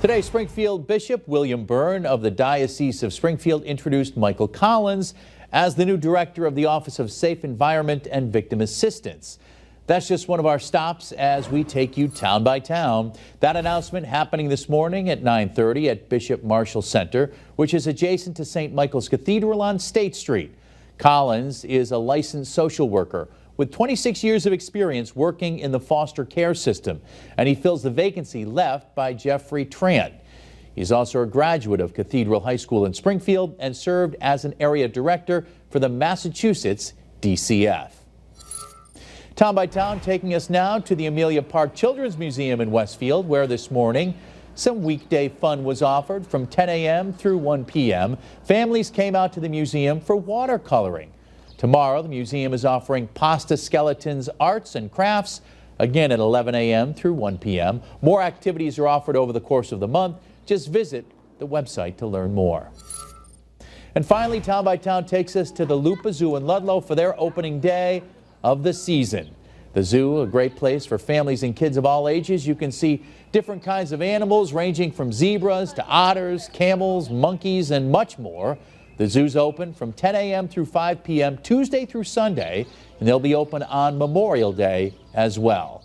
Today, Springfield Bishop William Byrne of the Diocese of Springfield introduced Michael Collins as the new director of the Office of Safe Environment and Victim Assistance. That's just one of our stops as we take you town by town. That announcement happening this morning at 9:30 at Bishop Marshall Center, which is adjacent to St. Michael's Cathedral on State Street. Collins is a licensed social worker with 26 years of experience working in the foster care system, and he fills the vacancy left by Jeffrey Trant. He's also a graduate of Cathedral High School in Springfield and served as an area director for the Massachusetts DCF. Town by Town taking us now to the Amelia Park Children's Museum in Westfield, where this morning some weekday fun was offered from 10 a.m. through 1 p.m. Families came out to the museum for watercoloring. Tomorrow, the museum is offering pasta skeletons, arts and crafts, again at 11 a.m. through 1 p.m. More activities are offered over the course of the month. Just visit the website to learn more. And finally, Town by Town takes us to the Lupa Zoo in Ludlow for their opening day of the season. The zoo, a great place for families and kids of all ages. You can see different kinds of animals ranging from zebras to otters, camels, monkeys, and much more. The zoo's open from 10 a.m. through 5 p.m. Tuesday through Sunday, and they'll be open on Memorial Day as well.